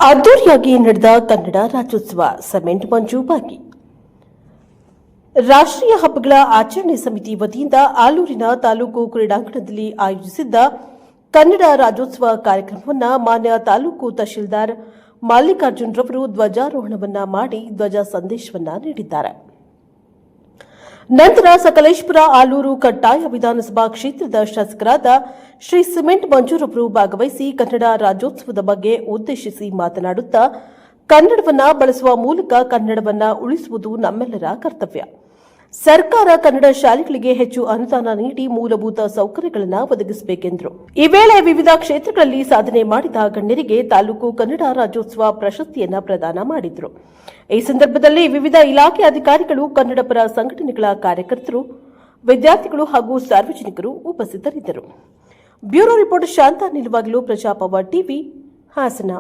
ಅದ್ದೂರಿಯಾಗಿ ನಡೆದ ಕನ್ನಡ ರಾಜ್ಯೋತ್ಸವ ಸಿಮೆಂಟ್ ಮಂಜು ಬಾಗಿ. ರಾಷ್ಟ್ರೀಯ ಹಬ್ಬಗಳ ಆಚರಣೆ ಸಮಿತಿ ವತಿಯಿಂದ ಆಲೂರಿನ ತಾಲೂಕು ಕ್ರೀಡಾಂಗಣದಲ್ಲಿ ಆಯೋಜಿಸಿದ್ದ ಕನ್ನಡ ರಾಜ್ಯೋತ್ಸವ ಕಾರ್ಯಕ್ರಮವನ್ನು ಮಾನ್ಯ ತಾಲೂಕು ತಹಶೀಲ್ದಾರ್ ಮಲ್ಲಿಕಾರ್ಜುನ್ ರವರು ಧ್ವಜಾರೋಹಣವನ್ನ ಮಾಡಿ ಧ್ವಜ ಸಂದೇಶವನ್ನ ನೀಡಿದ್ದಾರೆ. ನಂತರ ಸಕಲೇಶಪುರ ಆಲೂರು ಕಟ್ಟಾಯ ವಿಧಾನಸಭಾ ಕ್ಷೇತ್ರದ ಶಾಸಕರಾದ ಶ್ರೀ ಸಿಮೆಂಟ್ ಮಂಜೂರವರು ಭಾಗವಹಿಸಿ ಕನ್ನಡ ರಾಜ್ಯೋತ್ಸವದ ಬಗ್ಗೆ ಉದ್ದೇಶಿಸಿ ಮಾತನಾಡುತ್ತಾ, ಕನ್ನಡವನ್ನ ಬಳಸುವ ಮೂಲಕ ಕನ್ನಡವನ್ನ ಉಳಿಸುವುದು ನಮ್ಮೆಲ್ಲರ ಕರ್ತವ್ಯ. ಸರ್ಕಾರ ಕನ್ನಡ ಶಾಲೆಗಳಿಗೆ ಹೆಚ್ಚು ಅನುದಾನ ನೀಡಿ ಮೂಲಭೂತ ಸೌಕರ್ಯಗಳನ್ನು ಒದಗಿಸಬೇಕೆಂದರು. ಈ ವೇಳೆ ವಿವಿಧ ಕ್ಷೇತ್ರಗಳಲ್ಲಿ ಸಾಧನೆ ಮಾಡಿದ ಗಣ್ಯರಿಗೆ ತಾಲೂಕು ಕನ್ನಡ ರಾಜ್ಯೋತ್ಸವ ಪ್ರಶಸ್ತಿಯನ್ನು ಪ್ರದಾನ ಮಾಡಿದರು. ಈ ಸಂದರ್ಭದಲ್ಲಿ ವಿವಿಧ ಇಲಾಖೆ ಅಧಿಕಾರಿಗಳು, ಕನ್ನಡ ಪರ ಸಂಘಟನೆಗಳ ಕಾರ್ಯಕರ್ತರು, ವಿದ್ಯಾರ್ಥಿಗಳು ಹಾಗೂ ಸಾರ್ವಜನಿಕರು ಉಪಸ್ಥಿತರಿದ್ದರು. ಬ್ಯೂರೋ ರಿಪೋರ್ಟ್ ಶಾಂತ ನಿಲುವಾಗಲು, ಪ್ರಜಾಪವರ್ ಟಿವಿ, ಹಾಸನ.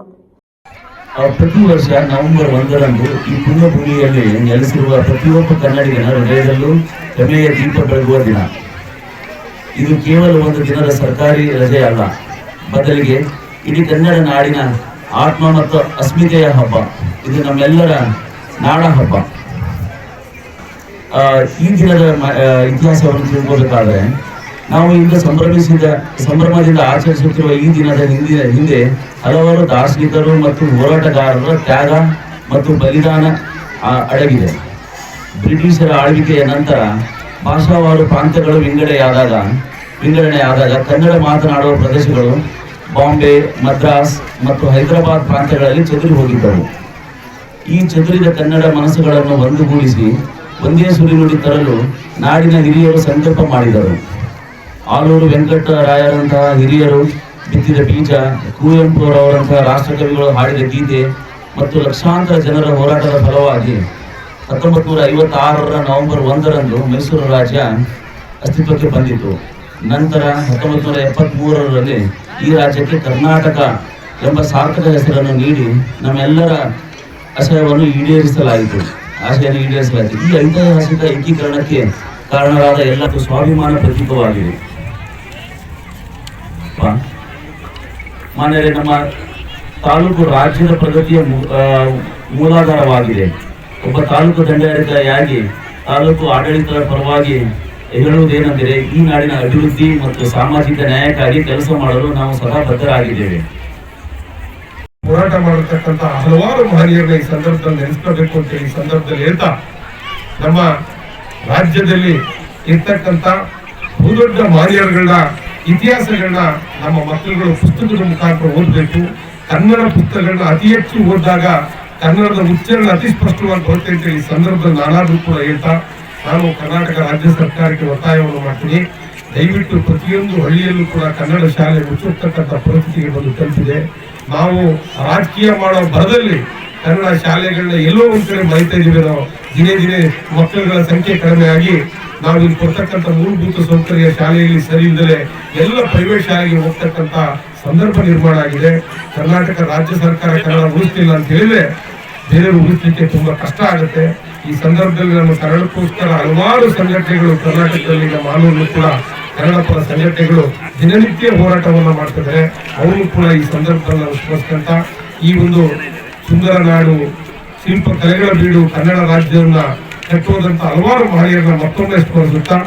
ಪ್ರತಿ ವರ್ಷ ನವೆಂಬರ್ 1ರಂದು ಈ ಪುಣ್ಯಭೂಮಿಯಲ್ಲಿ ನೆಲೆಸಿರುವ ಪ್ರತಿಯೊಬ್ಬ ಕನ್ನಡಿಗನ ಹೃದಯದಲ್ಲೂ ಹೆಮ್ಮೆಯ ದೀಪ ಬೆಳಗುವ ದಿನ. ಇದು ಕೇವಲ ಒಂದು ದಿನದ ಸರ್ಕಾರಿ ರಜೆ ಅಲ್ಲ, ಬದಲಿಗೆ ಇಡೀ ಕನ್ನಡ ನಾಡಿನ ಆತ್ಮ ಮತ್ತು ಅಸ್ಮಿತೆಯ ಹಬ್ಬ. ಇದು ನಮ್ಮೆಲ್ಲರ ನಾಡ ಹಬ್ಬ. ಈ ದಿನದ ಇತಿಹಾಸವನ್ನು ತಿಳ್ಕೋಬೇಕಾದ್ರೆ ನಾವು ಇಂದು ಸಂಭ್ರಮದಿಂದ ಆಚರಿಸುತ್ತಿರುವ ಈ ದಿನದ ಹಿಂದೆ ಹಲವಾರು ದಾರ್ಶನಿಕರು ಮತ್ತು ಹೋರಾಟಗಾರರ ತ್ಯಾಗ ಮತ್ತು ಬಲಿದಾನ ಅಡಗಿದೆ. ಬ್ರಿಟಿಷರ ಆಳ್ವಿಕೆಯ ನಂತರ ಭಾಷಾವಾರು ಪ್ರಾಂತ್ಯಗಳು ವಿಂಗಡಣೆಯಾದಾಗ ಕನ್ನಡ ಮಾತನಾಡುವ ಪ್ರದೇಶಗಳು ಬಾಂಬೆ, ಮದ್ರಾಸ್ ಮತ್ತು ಹೈದರಾಬಾದ್ ಪ್ರಾಂತ್ಯಗಳಲ್ಲಿ ಚದುರಿ ಹೋಗಿದ್ದವು. ಈ ಚದುರಿದ ಕನ್ನಡ ಮನಸ್ಸುಗಳನ್ನು ಒಂದುಗೂಡಿಸಿ ಒಂದೇ ಸುರಿನುಡಿ ತರಲು ನಾಡಿನ ಹಿರಿಯರು ಸಂಕಲ್ಪ ಮಾಡಿದರು. ಆಲೂರು ವೆಂಕಟರಾಯರಂತಹ ಹಿರಿಯರು ಬಿತ್ತಿದ ಬೀಜ, ಕುವೆಂಪುರವರಂತಹ ರಾಷ್ಟ್ರಕವಿಗಳು ಹಾಡಿದ ಗೀತೆ ಮತ್ತು ಲಕ್ಷಾಂತರ ಜನರ ಹೋರಾಟದ ಫಲವಾಗಿ 1956ರ ನವೆಂಬರ್ 1ರಂದು ಮೈಸೂರು ರಾಜ್ಯ ಅಸ್ತಿತ್ವಕ್ಕೆ ಬಂದಿತು. ನಂತರ 1973ರಲ್ಲಿ ಈ ರಾಜ್ಯಕ್ಕೆ ಕರ್ನಾಟಕ ಎಂಬ ಸಾರ್ಥಕ ಹೆಸರನ್ನು ನೀಡಿ ನಮ್ಮೆಲ್ಲರ ಆಶಯವನ್ನು ಈಡೇರಿಸಲಾಯಿತು. ಈ ಐತಿಹಾಸಿಕ ಏಕೀಕರಣಕ್ಕೆ ಕಾರಣರಾದ ಎಲ್ಲಕ್ಕೂ ಸ್ವಾಭಿಮಾನ ಪ್ರತೀಕವಾಗಿದೆ. ಮಾನ್ಯರೇ, ನಮ್ಮ ತಾಲೂಕು ರಾಜ್ಯದ ಪ್ರಗತಿಯ ಮೂಲಾಧಾರವಾಗಿದೆ. ಒಬ್ಬ ತಾಲೂಕು ದಂಡಾಧಿಕಾರಿಯಾಗಿ ತಾಲೂಕು ಆಡಳಿತದ ಪರವಾಗಿ ಹೇಳುವುದೇನೆಂದರೆ, ಈ ನಾಡಿನ ಅಭಿವೃದ್ಧಿ ಮತ್ತು ಸಾಮಾಜಿಕ ನ್ಯಾಯಕ್ಕಾಗಿ ಕೆಲಸ ಮಾಡಲು ನಾವು ಸದಾ ಬದ್ಧರಾಗಿದ್ದೇವೆ. ಹೋರಾಟ ಮಾಡತಕ್ಕಂತ ಹಲವಾರು ಮಹನೀಯರನ್ನ ಈ ಸಂದರ್ಭದಲ್ಲಿ ನೆನೆಸ್ಕೋಬೇಕು ಅಂತ ಈ ಸಂದರ್ಭದಲ್ಲಿ ಹೇಳ್ತಾ, ನಮ್ಮ ರಾಜ್ಯದಲ್ಲಿ ಇರ್ತಕ್ಕಂಥ ಬಹುದೊಡ್ಡ ಮಹನೀಯರುಗಳನ್ನ ಇತಿಹಾಸಗಳನ್ನ ನಮ್ಮ ಮಕ್ಕಳುಗಳು ಪುಸ್ತಕದ ಮುಖಾಂತರ ಓದಬೇಕು. ಕನ್ನಡ ಪುಸ್ತಕಗಳನ್ನ ಅತಿ ಹೆಚ್ಚು ಓದಿದಾಗ ಕನ್ನಡದ ಉಚ್ಚಾರಣೆ ಅತಿ ಸ್ಪಷ್ಟವಾಗಿ ಬರುತ್ತೆ ಅಂತ ಈ ಸಂದರ್ಭದಲ್ಲಿ ನಾನಾದ್ರೂ ಕೂಡ ಹೇಳ್ತಾ, ನಾನು ಕರ್ನಾಟಕ ರಾಜ್ಯ ಸರ್ಕಾರಕ್ಕೆ ಒತ್ತಾಯವನ್ನು ಮಾಡ್ತೀನಿ. ದಯವಿಟ್ಟು ಪ್ರತಿಯೊಂದು ಹಳ್ಳಿಯಲ್ಲೂ ಕೂಡ ಕನ್ನಡ ಶಾಲೆ ಮುಚ್ಚತಕ್ಕಂಥ ಪರಿಸ್ಥಿತಿಗೆ ಬಂದು ತಲುಪಿದೆ. ನಾವು ರಾಜಕೀಯ ಮಾಡೋ ಭರದಲ್ಲಿ ಕನ್ನಡ ಶಾಲೆಗಳನ್ನ ಎಲ್ಲೋ ಒಂದ್ ಕಡೆ ಮರಿತಾ ಇದೀವಿ. ನಾವು ದಿನೇ ಮಕ್ಕಳುಗಳ ಸಂಖ್ಯೆ ಕಡಿಮೆ ಆಗಿ ನಾವು ಇಲ್ಲಿ ಕೊಡ್ತಕ್ಕಂಥ ಮೂಲಭೂತ ಸೌಕರ್ಯ ಶಾಲೆಯಲ್ಲಿ ಸರಿ ಇಲ್ಲದೆ ಎಲ್ಲ ಪ್ರೈವೇಟ್ ಶಾಲೆಗೆ ಹೋಗ್ತಕ್ಕಂಥ ಸಂದರ್ಭ ನಿರ್ಮಾಣ ಆಗಿದೆ. ಕರ್ನಾಟಕ ರಾಜ್ಯ ಸರ್ಕಾರ ಕನ್ನಡ ಉಳಿಸ್ತಿಲ್ಲ ಅಂತ ಹೇಳಿದ್ರೆ ಬೇರೆಯವರು ಉಳಿಸ್ಲಿಕ್ಕೆ ತುಂಬಾ ಕಷ್ಟ ಆಗುತ್ತೆ. ಈ ಸಂದರ್ಭದಲ್ಲಿ ನಮ್ಮ ಕನ್ನಡಕ್ಕೋಸ್ಕರ ಹಲವಾರು ಸಂಘಟನೆಗಳು ಕರ್ನಾಟಕದಲ್ಲಿ, ನಮ್ಮ ಆಲೂರು ಕೂಡ ಕನ್ನಡ ಪರ ಸಂಘಟನೆಗಳು ದಿನನಿತ್ಯ ಹೋರಾಟವನ್ನ ಮಾಡ್ತಿದ್ದಾರೆ. ಅವರು ಕೂಡ ಈ ಸಂದರ್ಭದಲ್ಲಿ ನಾವು ಸ್ಮರಿಸ್ಕೊಂತ ಈ ಒಂದು ಸುಂದರ ನಾಡು, ಶಿಲ್ಪ ಕಲೆಗಳ ಬೀಡು ಕನ್ನಡ ರಾಜ್ಯವನ್ನ ಕಟ್ಟುವುದಂತ ಹಲವಾರು ಮಹನೀಯರನ್ನ ಮತ್ತೊಮ್ಮೆ ಸ್ಮರಿಸುತ್ತಾ,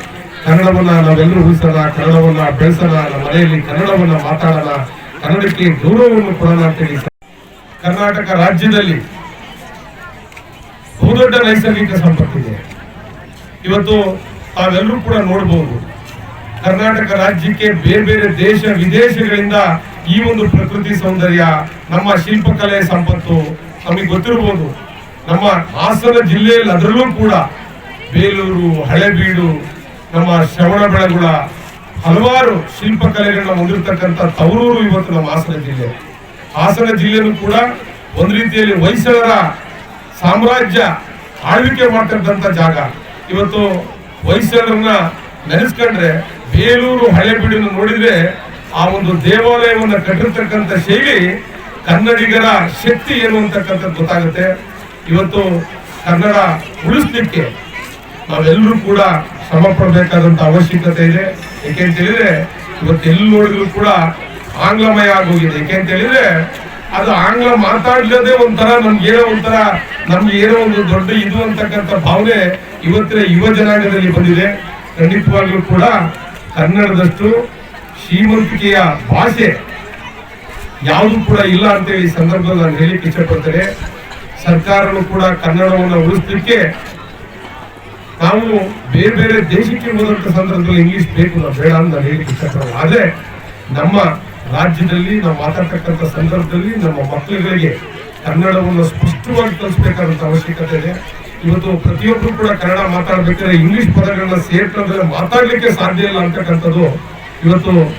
ಕನ್ನಡವನ್ನ ನಾವೆಲ್ಲರೂ ಉಳಿಸೋಣ, ಕನ್ನಡವನ್ನ ಬೆಳೆಸೋಣ, ನಮ್ಮ ಮನೆಯಲ್ಲಿ ಕನ್ನಡವನ್ನ ಮಾತಾಡೋಣ, ಕನ್ನಡಕ್ಕೆ ಗೌರವವನ್ನು ಕೊಡೋಣ ಅಂತೇಳಿ. ಕರ್ನಾಟಕ ರಾಜ್ಯದಲ್ಲಿ ಬಹುದೊಡ್ಡ ನೈಸರ್ಗಿಕ ಸಂಪತ್ತಿದೆ. ಇವತ್ತು ತಾವೆಲ್ಲರೂ ಕೂಡ ನೋಡಬಹುದು, ಕರ್ನಾಟಕ ರಾಜ್ಯಕ್ಕೆ ಬೇರೆ ಬೇರೆ ದೇಶ ವಿದೇಶಗಳಿಂದ ಈ ಒಂದು ಪ್ರಕೃತಿ ಸೌಂದರ್ಯ, ನಮ್ಮ ಶಿಲ್ಪಕಲೆ ಸಂಪತ್ತು ನಮಗೆ ಗೊತ್ತಿರಬಹುದು. ನಮ್ಮ ಹಾಸನ ಜಿಲ್ಲೆಯಲ್ಲಿ ಅದರಲ್ಲೂ ಕೂಡ ಬೇಲೂರು, ಹಳೆಬೀಡು, ನಮ್ಮ ಶ್ರವಣಬೆಳಗೊಳ ಹಲವಾರು ಶಿಲ್ಪಕಲೆಗಳನ್ನ ಹೊಂದಿರತಕ್ಕಂಥ ತವರೂರು ಇವತ್ತು ನಮ್ಮ ಹಾಸನ ಜಿಲ್ಲೆ. ಹಾಸನ ಜಿಲ್ಲೆನೂ ಕೂಡ ಒಂದು ರೀತಿಯಲ್ಲಿ ಹೊಯ್ಸಳರ ಸಾಮ್ರಾಜ್ಯ ಆಳ್ವಿಕೆ ಮಾಡ್ತಕ್ಕಂಥ ಜಾಗ. ಇವತ್ತು ಹೊಯ್ಸಳರನ್ನ ನೆನೆಸ್ಕೊಂಡ್ರೆ ಬೇಲೂರು, ಹಳೆಬೀಡನ್ನು ನೋಡಿದ್ರೆ ಆ ಒಂದು ದೇವಾಲಯವನ್ನ ಕಟ್ಟಿರ್ತಕ್ಕಂಥ ಶೈಲಿ, ಕನ್ನಡಿಗರ ಶಕ್ತಿ ಏನು ಅಂತಕ್ಕಂಥದ್ದು ಗೊತ್ತಾಗುತ್ತೆ. ಇವತ್ತು ಕನ್ನಡ ಉಳಿಸ್ಲಿಕ್ಕೆ ನಾವೆಲ್ಲರೂ ಕೂಡ ಶ್ರಮ ಪಡಬೇಕಾದಂತ ಅವಶ್ಯಕತೆ ಇದೆ. ಏಕೆಂತ ಹೇಳಿದ್ರೆ ಇವತ್ತು ಎಲ್ಲಿ ನೋಡಿದ್ರು ಕೂಡ ಆಂಗ್ಲಮಯ ಆಗೋಗಿದೆ. ಏಕೆಂತ ಹೇಳಿದ್ರೆ ಅದು ಆಂಗ್ಲ ಮಾತಾಡ್ಲದೇ ಒಂಥರ ನಮ್ಗೆ ಏನೋ ಒಂದು ದೊಡ್ಡ ಇದು ಅಂತಕ್ಕಂಥ ಭಾವನೆ ಇವತ್ತಿನ ಯುವ ಜನಾಂಗದಲ್ಲಿ ಬಂದಿದೆ. ಖಂಡಿತವಾಗ್ಲೂ ಕೂಡ ಕನ್ನಡದಷ್ಟು ಶ್ರೀಮಂತಿಕೆಯ ಭಾಷೆ ಯಾವುದು ಕೂಡ ಇಲ್ಲ ಅಂತೇಳಿ ಈ ಸಂದರ್ಭದಲ್ಲಿ ನಾನು ಹೇಳಿಕ್ಕೆ ಇಷ್ಟಪಡ್ತೇನೆ. ಸರ್ಕಾರನು ಕೂಡ ಕನ್ನಡವನ್ನು ಉಳಿಸ್ಲಿಕ್ಕೆ ನಾವು ಬೇರೆ ಬೇರೆ ದೇಶಕ್ಕೆ ಹೋದಂತ ಸಂದರ್ಭದಲ್ಲಿ ಇಂಗ್ಲಿಷ್ ಬೇಕು ನಾವು ಬೇಡ ಅಂತ ನಾನು ಹೇಳಿಕ್ಕೆ ಇಷ್ಟಪಡಲ್ಲ. ಆದ್ರೆ ನಮ್ಮ ರಾಜ್ಯದಲ್ಲಿ ನಾವು ಮಾತಾಡ್ತಕ್ಕಂಥ ಸಂದರ್ಭದಲ್ಲಿ ನಮ್ಮ ಮಕ್ಕಳುಗಳಿಗೆ ಕನ್ನಡವನ್ನು ಸ್ಪಷ್ಟವಾಗಿ ಕಲಿಸ್ಬೇಕಾದಂತ ಅವಶ್ಯಕತೆ ಇದೆ. ಇವತ್ತು ಪ್ರತಿಯೊಬ್ಬರು ಕೂಡ ಕನ್ನಡ ಮಾತಾಡ್ಬೇಕಾದ್ರೆ ಇಂಗ್ಲಿಷ್ ಪದಗಳನ್ನ ಸೇರ್ಕೊಂಡ್ರೆ ಮಾತಾಡ್ಲಿಕ್ಕೆ ಸಾಧ್ಯ ಇಲ್ಲ ಅಂತಕ್ಕಂಥದ್ದು ಇವತ್ತು